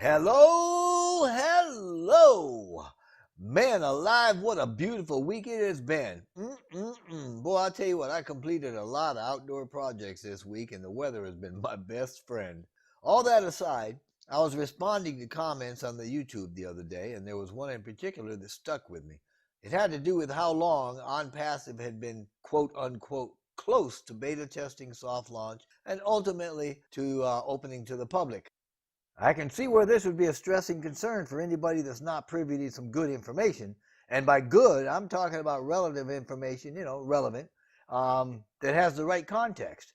Hello. Man alive, what a beautiful week it has been. Boy, I'll tell you what, I completed a lot of outdoor projects this week, and the weather has been my best friend. All that aside, I was responding to comments on the YouTube the other day, and there was one in particular that stuck with me. It had to do with how long OnPassive had been quote unquote close to beta testing soft launch and ultimately to opening to the public. I can see where this would be a stressing concern for anybody that's not privy to some good information. And by good, I'm talking about relative information, relevant, that has the right context.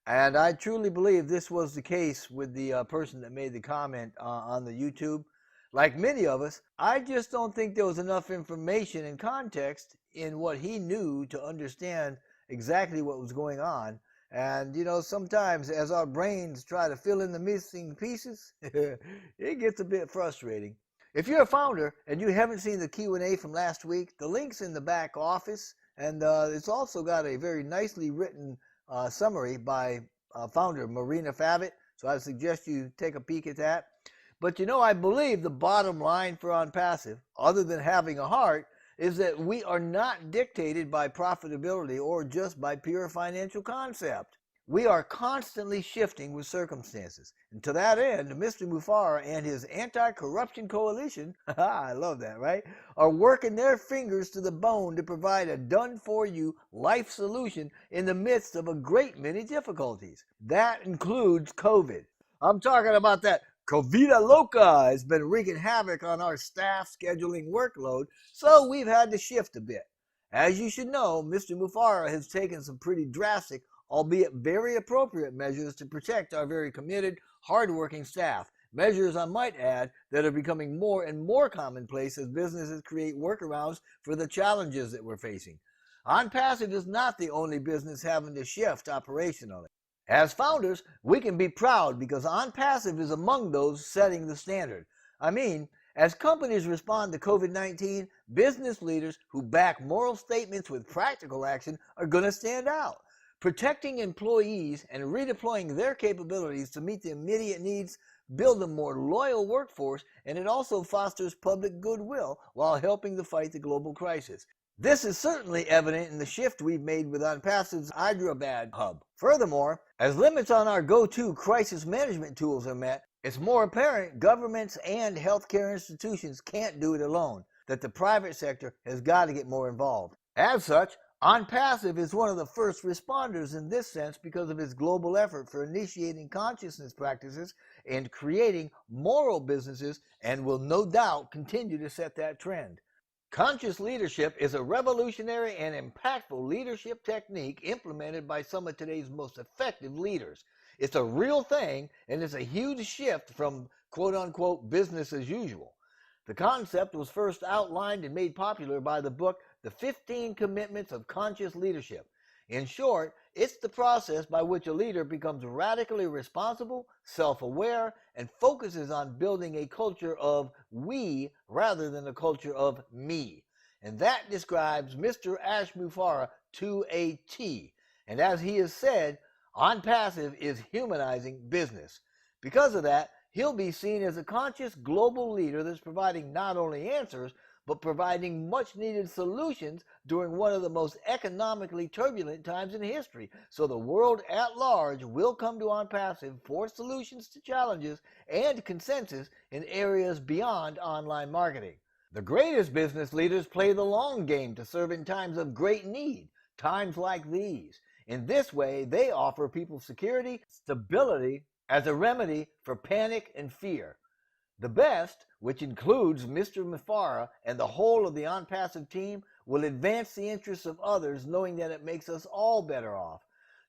And I truly believe this was the case with the person that made the comment on the YouTube. Like many of us, I just don't think there was enough information and context in what he knew to understand exactly what was going on. And sometimes as our brains try to fill in the missing pieces, it gets a bit frustrating. If you're a founder and you haven't seen the Q&A from last week, the link's in the back office, and it's also got a very nicely written summary by founder Marina Favit. So I suggest you take a peek at that. But I believe the bottom line for OnPassive, other than having a heart, is that we are not dictated by profitability or just by pure financial concept. We are constantly shifting with circumstances. And to that end, Mr. Mufara and his anti-corruption coalition, I love that, right, are working their fingers to the bone to provide a done-for-you life solution in the midst of a great many difficulties. That includes COVID. I'm talking about that Covida Loca has been wreaking havoc on our staff scheduling workload, so we've had to shift a bit. As you should know, Mr. Mufara has taken some pretty drastic, albeit very appropriate measures to protect our very committed, hardworking staff. Measures, I might add, that are becoming more and more commonplace as businesses create workarounds for the challenges that we're facing. OnPassive is not the only business having to shift operationally. As founders, we can be proud because OnPassive is among those setting the standard. I mean, as companies respond to COVID-19, business leaders who back moral statements with practical action are going to stand out. Protecting employees and redeploying their capabilities to meet the immediate needs build a more loyal workforce, and it also fosters public goodwill while helping to fight the global crisis. This is certainly evident in the shift we've made with OnPassive's Hyderabad hub. Furthermore, as limits on our go-to crisis management tools are met, it's more apparent governments and healthcare institutions can't do it alone, that the private sector has got to get more involved. As such, OnPassive is one of the first responders in this sense because of its global effort for initiating consciousness practices and creating moral businesses, and will no doubt continue to set that trend. Conscious leadership is a revolutionary and impactful leadership technique implemented by some of today's most effective leaders. It's a real thing, and it's a huge shift from quote-unquote business as usual. The concept was first outlined and made popular by the book The 15 Commitments of Conscious Leadership. In short, it's the process by which a leader becomes radically responsible, self-aware, and focuses on building a culture of we rather than a culture of me. And that describes Mr. Ash Mufara to a T. And as he has said, OnPassive is humanizing business. Because of that, he'll be seen as a conscious global leader that's providing not only answers, but providing much-needed solutions during one of the most economically turbulent times in history. So the world at large will come to OnPassive for solutions to challenges and consensus in areas beyond online marketing. The greatest business leaders play the long game to serve in times of great need, times like these. In this way, they offer people security, stability as a remedy for panic and fear. The best, which includes Mr. Mufara and the whole of the OnPassive team, will advance the interests of others, knowing that it makes us all better off.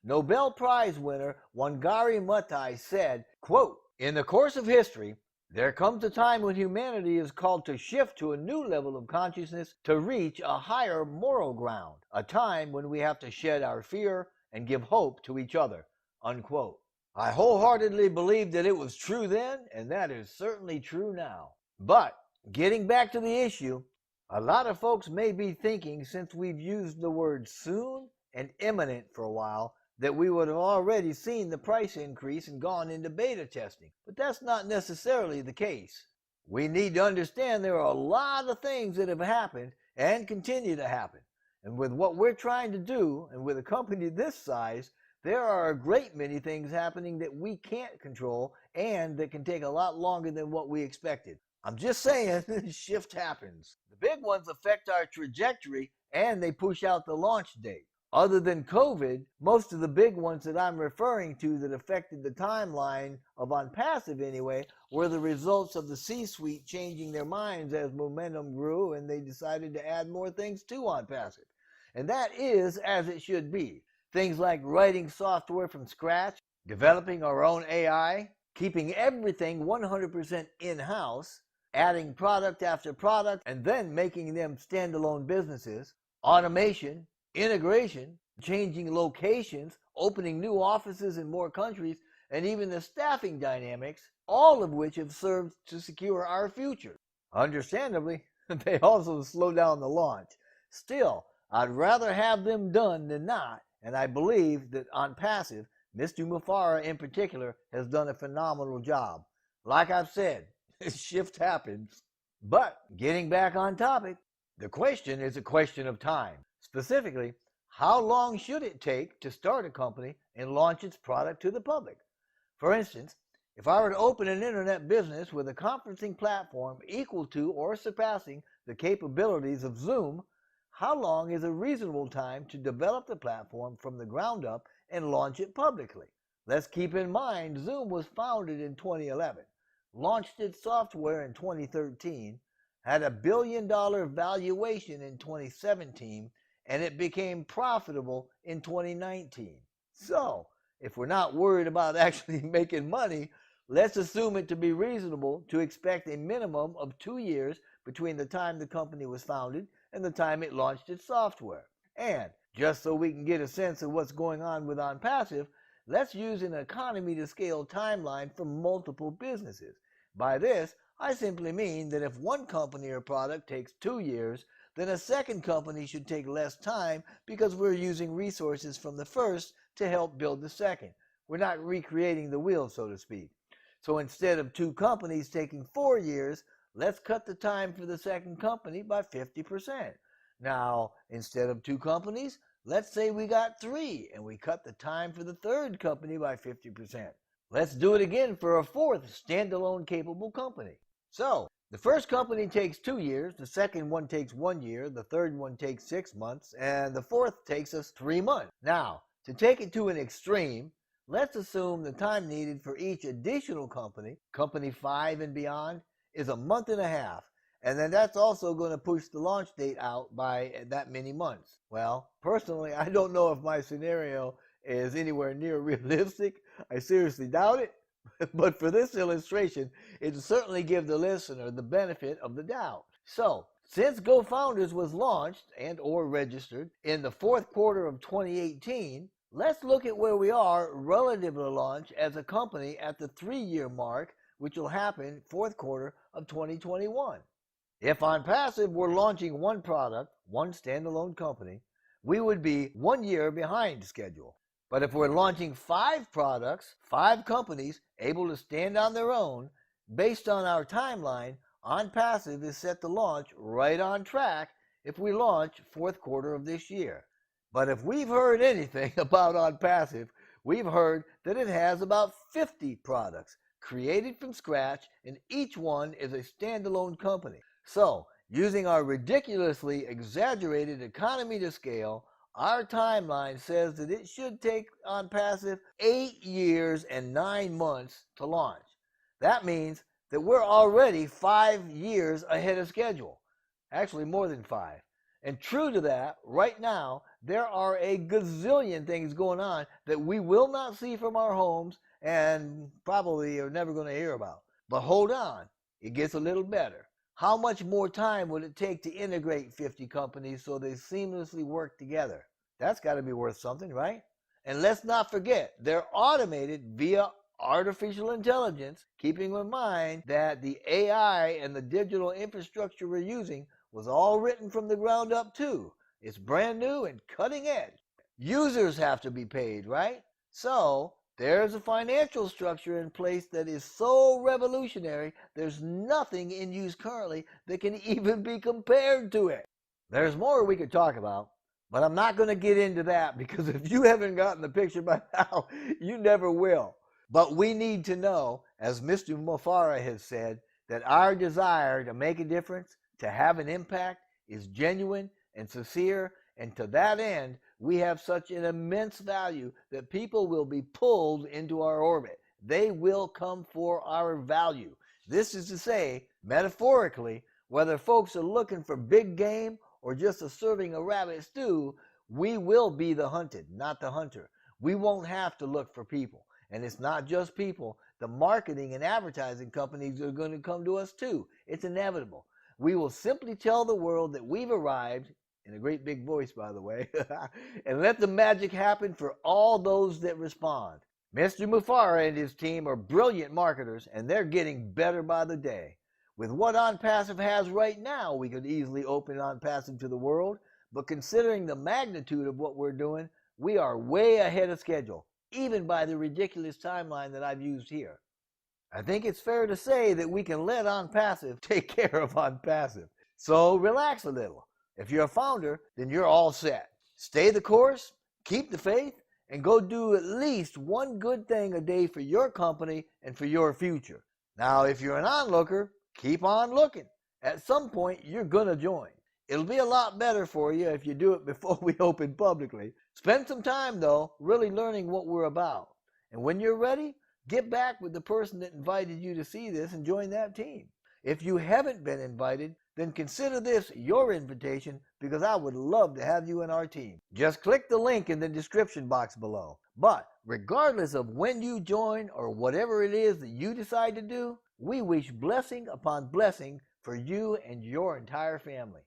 Nobel Prize winner Wangari Maathai said, quote, "In the course of history, there comes a time when humanity is called to shift to a new level of consciousness to reach a higher moral ground, a time when we have to shed our fear and give hope to each other," unquote. I wholeheartedly believe that it was true then, and that is certainly true now. But, getting back to the issue, a lot of folks may be thinking, since we've used the word soon and imminent for a while, that we would have already seen the price increase and gone into beta testing. But that's not necessarily the case. We need to understand there are a lot of things that have happened and continue to happen. And with what we're trying to do, and with a company this size, there are a great many things happening that we can't control and that can take a lot longer than what we expected. I'm just saying, shift happens. The big ones affect our trajectory and they push out the launch date. Other than COVID, most of the big ones that I'm referring to that affected the timeline of OnPassive anyway were the results of the C-suite changing their minds as momentum grew and they decided to add more things to OnPassive. And that is as it should be. Things like writing software from scratch, developing our own AI, keeping everything 100% in-house, adding product after product, and then making them standalone businesses, automation, integration, changing locations, opening new offices in more countries, and even the staffing dynamics, all of which have served to secure our future. Understandably, they also slow down the launch. Still, I'd rather have them done than not, and I believe that OnPassive, Mr. Mufara in particular, has done a phenomenal job. Like I've said, shift happens. But getting back on topic, the question is a question of time. Specifically, how long should it take to start a company and launch its product to the public? For instance, if I were to open an internet business with a conferencing platform equal to or surpassing the capabilities of Zoom, how long is a reasonable time to develop the platform from the ground up and launch it publicly? Let's keep in mind Zoom was founded in 2011, launched its software in 2013, had a $1 billion valuation in 2017, and it became profitable in 2019. So, if we're not worried about actually making money, let's assume it to be reasonable to expect a minimum of 2 years between the time the company was founded and the time it launched its software. And just so we can get a sense of what's going on with OnPassive, let's use an economy to scale timeline for multiple businesses. By this, I simply mean that if one company or product takes 2 years, then a second company should take less time because we're using resources from the first to help build the second. We're not recreating the wheel, so to speak. So instead of 2 companies taking 4 years, let's cut the time for the second company by 50%. Now, instead of 2 companies, let's say we got 3 and we cut the time for the third company by 50%. Let's do it again for a fourth standalone capable company. So, the first company takes 2 years, the second one takes 1 year, the third one takes 6 months, and the fourth takes us 3 months. Now, to take it to an extreme, let's assume the time needed for each additional company, company 5 and beyond, is a month and a half. And then that's also going to push the launch date out by that many months. Well, personally, I don't know if my scenario is anywhere near realistic. I seriously doubt it. But for this illustration, it will certainly give the listener the benefit of the doubt. So, since GoFounders was launched and or registered in the fourth quarter of 2018, let's look at where we are relative to launch as a company at the 3-year mark, which will happen fourth quarter of 2021. If OnPassive were launching one product, one standalone company, we would be 1 year behind schedule. But if we're launching 5 products, 5 companies able to stand on their own, based on our timeline, OnPassive is set to launch right on track if we launch fourth quarter of this year. But if we've heard anything about OnPassive, we've heard that it has about 50 products created from scratch, and each one is a standalone company. So, using our ridiculously exaggerated economy to scale, our timeline says that it should take OnPassive 8 years and 9 months to launch. That means that we're already 5 years ahead of schedule. Actually, more than 5. And true to that, right now, there are a gazillion things going on that we will not see from our homes and probably are never going to hear about. But hold on, it gets a little better. How much more time would it take to integrate 50 companies so they seamlessly work together? That's got to be worth something, right? And let's not forget, they're automated via artificial intelligence, keeping in mind that the AI and the digital infrastructure we're using was all written from the ground up too. It's brand new and cutting edge. Users have to be paid, right? So there's a financial structure in place that is so revolutionary, there's nothing in use currently that can even be compared to it. There's more we could talk about, but I'm not going to get into that because if you haven't gotten the picture by now, you never will. But we need to know, as Mr. Mufara has said, that our desire to make a difference, to have an impact, is genuine and sincere, and to that end, we have such an immense value that people will be pulled into our orbit. They will come for our value. This is to say, metaphorically, whether folks are looking for big game or just a serving a rabbit stew, we will be the hunted, not the hunter. We won't have to look for people. And it's not just people. The marketing and advertising companies are going to come to us too. It's inevitable. We will simply tell the world that we've arrived, in a great big voice, by the way, and let the magic happen for all those that respond. Mr. Mufara and his team are brilliant marketers, and they're getting better by the day. With what OnPassive has right now, we could easily open OnPassive to the world, but considering the magnitude of what we're doing, we are way ahead of schedule, even by the ridiculous timeline that I've used here. I think it's fair to say that we can let OnPassive take care of OnPassive. So relax a little. If you're a founder, then you're all set. Stay the course, keep the faith, and go do at least one good thing a day for your company and for your future. Now, if you're an onlooker, keep on looking. At some point, you're going to join. It'll be a lot better for you if you do it before we open publicly. Spend some time, though, really learning what we're about. And when you're ready, get back with the person that invited you to see this and join that team. If you haven't been invited, then consider this your invitation because I would love to have you in our team. Just click the link in the description box below. But regardless of when you join or whatever it is that you decide to do, we wish blessing upon blessing for you and your entire family.